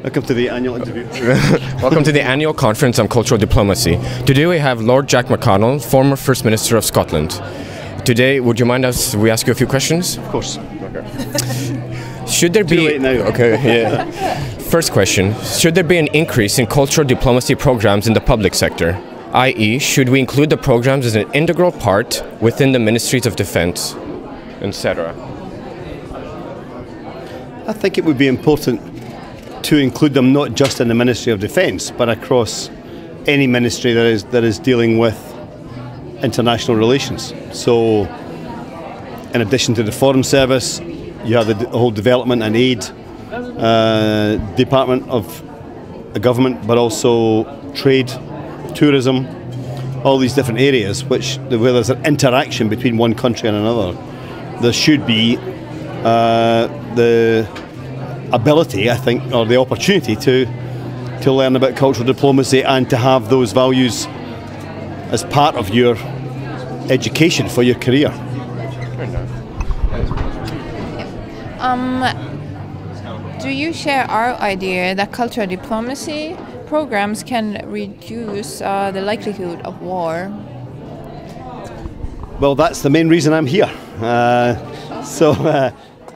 Welcome to the annual interview. Welcome to the annual conference on cultural diplomacy. Today we have Lord Jack McConnell, former First Minister of Scotland. Today, would you mind us we ask you a few questions? Of course. Okay. Should there be... Too late now. Okay, yeah. First question. Should there be an increase in cultural diplomacy programs in the public sector? I.e., should we include the programs as an integral part within the Ministries of Defence, etc.? I think it would be important to include them not just in the Ministry of Defence, but across any ministry that is dealing with international relations. So, in addition to the Foreign Service, you have the whole development and aid department of the government, but also trade, tourism, all these different areas where there's an interaction between one country and another. There should be the ability, I think, or the opportunity to learn about cultural diplomacy and to have those values as part of your education for your career. Do you share our idea that cultural diplomacy programs can reduce the likelihood of war? Well, that's the main reason I'm here.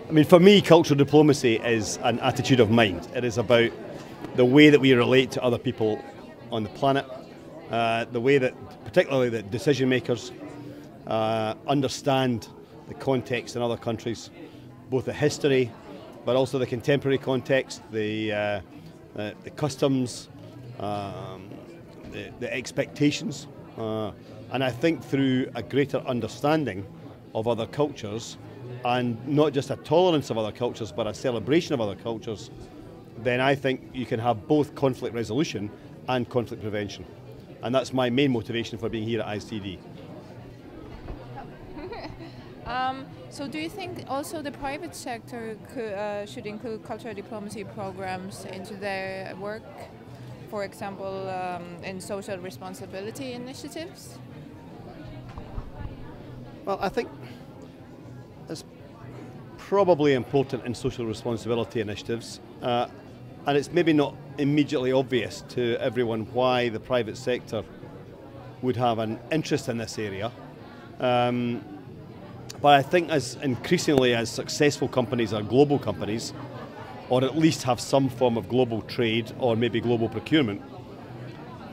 I mean, for me, cultural diplomacy is an attitude of mind. It is about the way that we relate to other people on the planet, the way that, particularly that decision makers, understand the context in other countries, both the history, but also the contemporary context, the customs, the expectations. And I think through a greater understanding of other cultures, and not just a tolerance of other cultures, but a celebration of other cultures, then I think you can have both conflict resolution and conflict prevention. And that's my main motivation for being here at ICD. So do you think also the private sector should include cultural diplomacy programs into their work, for example, in social responsibility initiatives? Well, I think it's probably important in social responsibility initiatives, and it's maybe not immediately obvious to everyone why the private sector would have an interest in this area. But I think as successful companies are global companies, or at least have some form of global trade or maybe global procurement,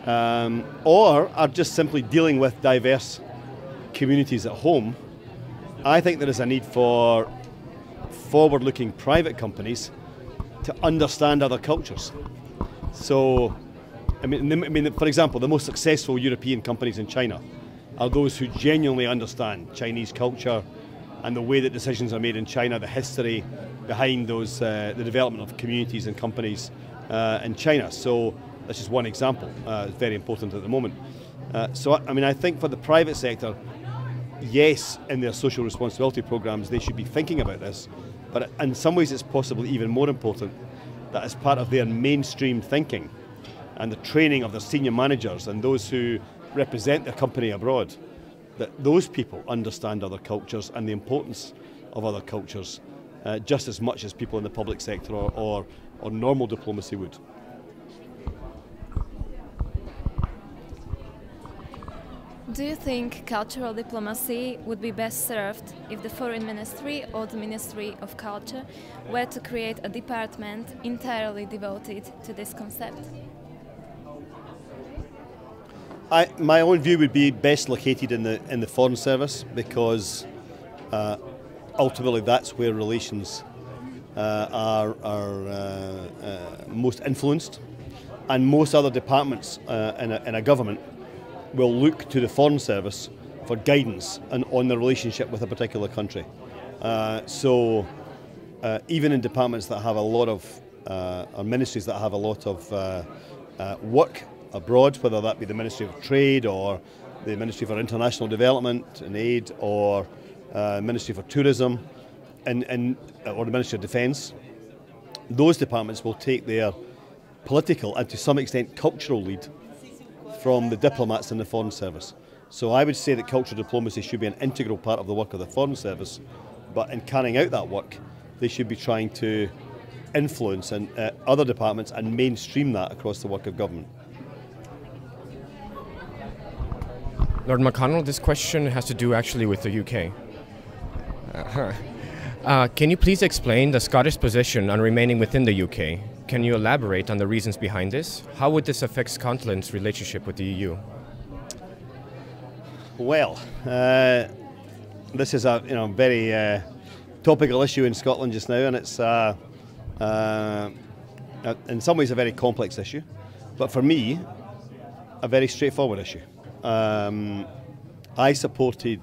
or are just simply dealing with diverse communities at home, I think there is a need for forward-looking private companies to understand other cultures. So, I mean, for example, the most successful European companies in China are those who genuinely understand Chinese culture and the way that decisions are made in China, the history behind those, the development of communities and companies in China. So that's just one example. It's very important at the moment. I mean, I think for the private sector, yes, in their social responsibility programs, they should be thinking about this, but in some ways it's possibly even more important that as part of their mainstream thinking and the training of their senior managers and those who represent their company abroad, that those people understand other cultures and the importance of other cultures just as much as people in the public sector or normal diplomacy would. Do you think cultural diplomacy would be best served if the Foreign Ministry or the Ministry of Culture were to create a department entirely devoted to this concept? My own view would be best located in the Foreign Service, because ultimately that's where relations are most influenced, and most other departments in a government will look to the Foreign Service for guidance on the relationship with a particular country. Even in departments that have a lot of, or ministries that have a lot of work abroad, whether that be the Ministry of Trade or the Ministry for International Development and Aid, or Ministry for Tourism, or the Ministry of Defence, those departments will take their political and to some extent cultural lead from the diplomats in the Foreign Service. So I would say that cultural diplomacy should be an integral part of the work of the Foreign Service, but in carrying out that work, they should be trying to influence in other departments and mainstream that across the work of government. Lord McConnell, this question has to do actually with the UK. Can you please explain the Scottish position on remaining within the UK? Can you elaborate on the reasons behind this? How would this affect Scotland's relationship with the EU? Well, this is a very topical issue in Scotland just now, and it's in some ways a very complex issue, but for me, a very straightforward issue. I supported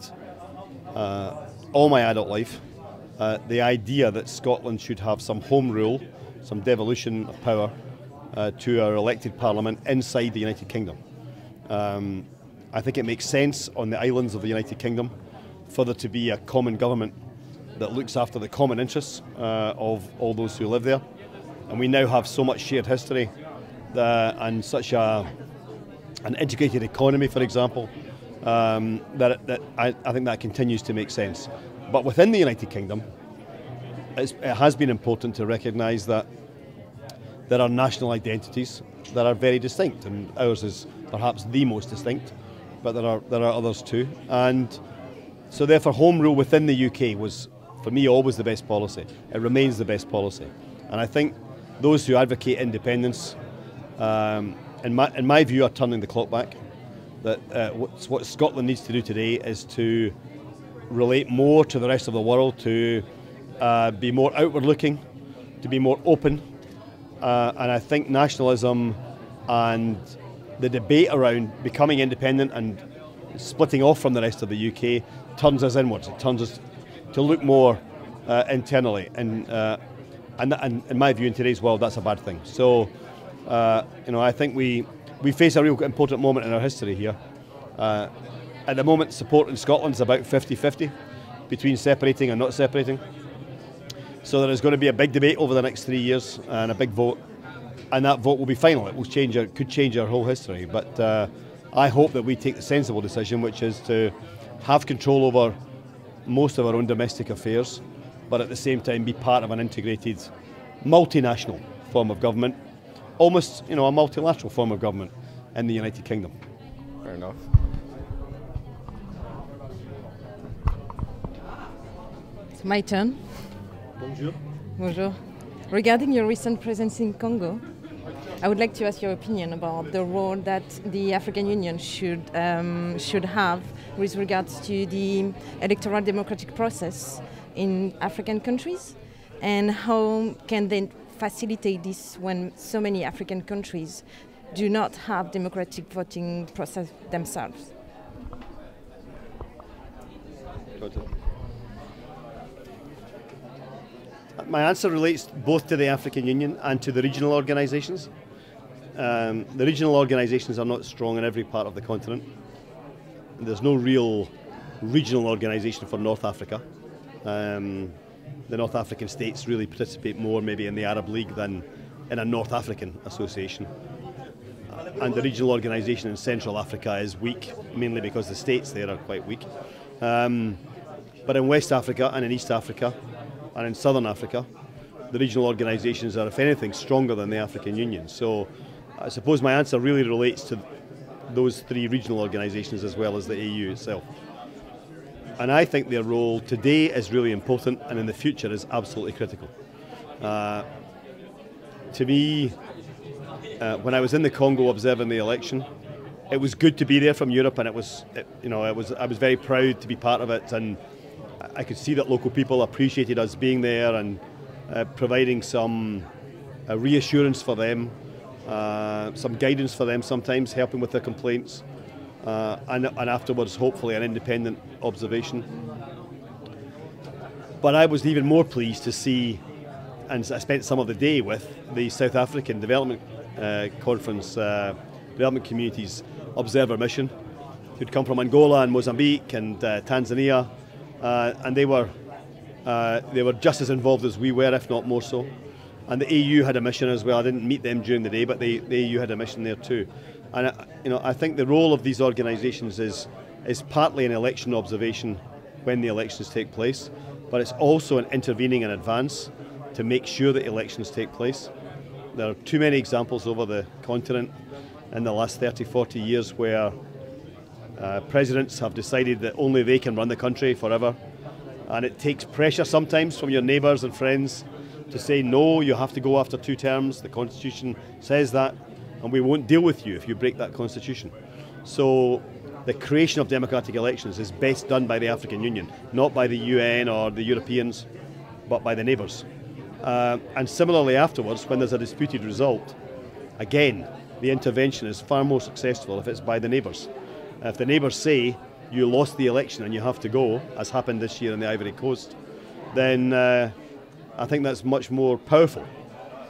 all my adult life the idea that Scotland should have some home rule, some devolution of power to our elected parliament inside the United Kingdom. I think it makes sense on the islands of the United Kingdom for there to be a common government that looks after the common interests of all those who live there. And we now have so much shared history and such an integrated economy, for example, that I think that continues to make sense. But within the United Kingdom, it has been important to recognise that there are national identities that are very distinct, and ours is perhaps the most distinct, but there are others too. And so therefore home rule within the UK was, for me, always the best policy. It remains the best policy. And I think those who advocate independence, in my view, are turning the clock back. That what Scotland needs to do today is to relate more to the rest of the world, to be more outward looking, to be more open. And I think nationalism and the debate around becoming independent and splitting off from the rest of the UK turns us inwards. It turns us to look more internally. And in my view, in today's world, that's a bad thing. So, I think we face a real important moment in our history here. At the moment, support in Scotland is about 50-50 between separating and not separating. So there is going to be a big debate over the next 3 years and a big vote, and that vote will be final. It will could change our whole history. But I hope that we take the sensible decision, which is to have control over most of our own domestic affairs, but at the same time be part of an integrated, multinational form of government, almost a multilateral form of government in the United Kingdom. Fair enough. It's my turn. Bonjour. Bonjour. Regarding your recent presence in Congo, I would like to ask your opinion about the role that the African Union should have with regards to the electoral democratic process in African countries, and how can they facilitate this when so many African countries do not have democratic voting process themselves? My answer relates both to the African Union and to the regional organisations. The regional organisations are not strong in every part of the continent. There's no real regional organisation for North Africa. The North African states really participate more maybe in the Arab League than in a North African association. And the regional organisation in Central Africa is weak, mainly because the states there are quite weak. But in West Africa and in East Africa and in Southern Africa, the regional organisations are, if anything, stronger than the African Union. So I suppose my answer really relates to those three regional organisations as well as the AU itself. And I think their role today is really important, and in the future is absolutely critical. To me, when I was in the Congo observing the election, it was good to be there from Europe, and I was very proud to be part of it, and I could see that local people appreciated us being there and providing some reassurance for them, some guidance for them sometimes, helping with their complaints, and afterwards hopefully an independent observation. But I was even more pleased to see, and I spent some of the day with the South African Development Conference, Development Community's observer mission, who'd come from Angola and Mozambique and Tanzania, and they were just as involved as we were, if not more so. And the AU had a mission as well. I didn't meet them during the day, but the AU had a mission there too. And I think the role of these organisations is partly an election observation when the elections take place, but it's also an intervening in advance to make sure that elections take place. There are too many examples over the continent in the last 30, 40 years where presidents have decided that only they can run the country forever, and it takes pressure sometimes from your neighbours and friends to say, no, you have to go after 2 terms, the Constitution says that, and we won't deal with you if you break that Constitution. So the creation of democratic elections is best done by the African Union, not by the UN or the Europeans, but by the neighbours. And similarly afterwards, when there's a disputed result, again, the intervention is far more successful if it's by the neighbours. If the neighbours say, you lost the election and you have to go, as happened this year in the Ivory Coast, then I think that's much more powerful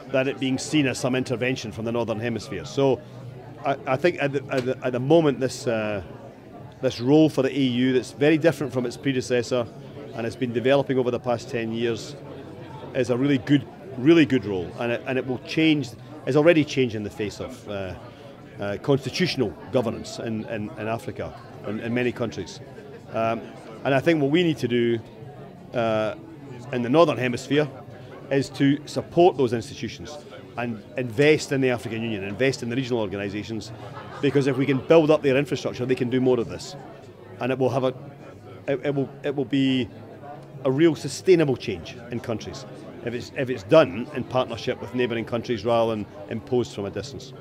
than it being seen as some intervention from the Northern Hemisphere. So I think at the moment this role for the EU, that's very different from its predecessor and it's been developing over the past 10 years, is a really good role, and it will change, is already changing the face of constitutional governance in Africa, in many countries. And I think what we need to do in the Northern Hemisphere is to support those institutions and invest in the African Union, invest in the regional organisations, because if we can build up their infrastructure, they can do more of this, and it will have it will be a real sustainable change in countries if it's done in partnership with neighbouring countries rather than imposed from a distance.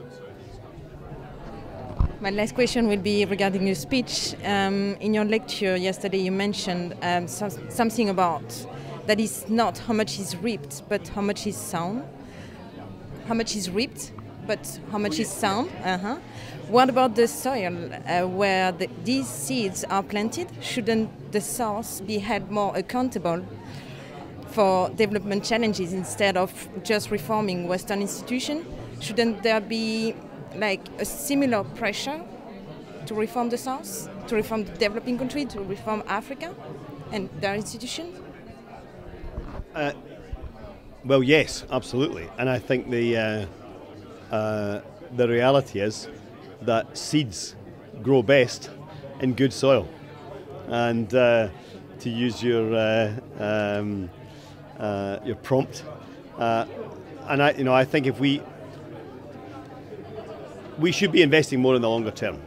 My last question will be regarding your speech. In your lecture yesterday, you mentioned something about that is not how much is reaped, but how much is sown. How much is reaped, but how much is sown? What about the soil where these seeds are planted? Shouldn't the source be held more accountable for development challenges instead of just reforming Western institutions? Shouldn't there be like a similar pressure to reform the South, to reform the developing country, to reform Africa and their institutions? Well, yes, absolutely. And I think the reality is that seeds grow best in good soil. And to use your prompt, and I think if we should be investing more in the longer term.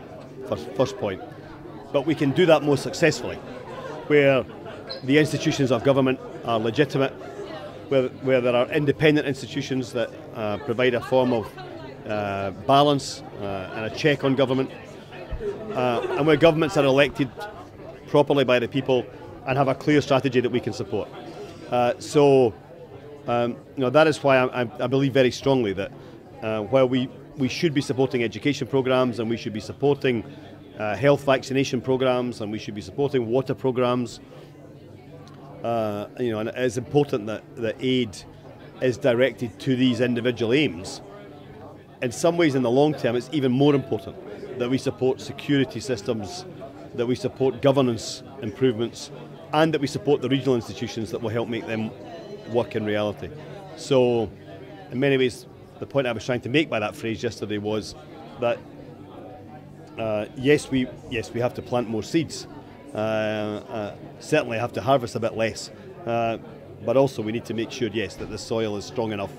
First point, but we can do that more successfully, where the institutions of government are legitimate, where there are independent institutions that provide a form of balance and a check on government, and where governments are elected properly by the people and have a clear strategy that we can support. So that is why I believe very strongly that while we should be supporting education programs, and we should be supporting health vaccination programs, and we should be supporting water programs, and it is important that aid is directed to these individual aims. In some ways, in the long term, it's even more important that we support security systems, that we support governance improvements, and that we support the regional institutions that will help make them work in reality. So, in many ways, the point I was trying to make by that phrase yesterday was that yes, we have to plant more seeds. Certainly have to harvest a bit less, but also we need to make sure, yes, that the soil is strong enough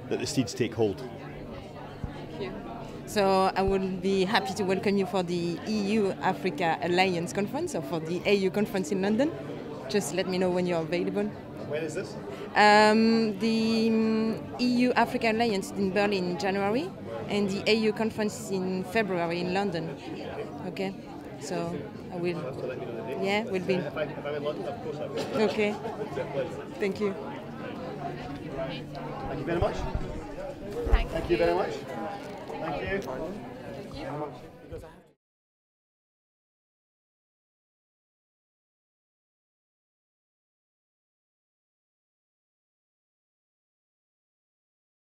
that the seeds take hold. Thank you. So I would be happy to welcome you for the EU-Africa Alliance Conference, or for the AU Conference in London. Just let me know when you're available. When is this? The EU-Africa Alliance in Berlin in January, and the AU Conference in February in London. Okay, so I will. Yeah, we'll be. If I'm in London, of course I will. Okay. Thank you. Thank you very much. Thank you very much. Thank you.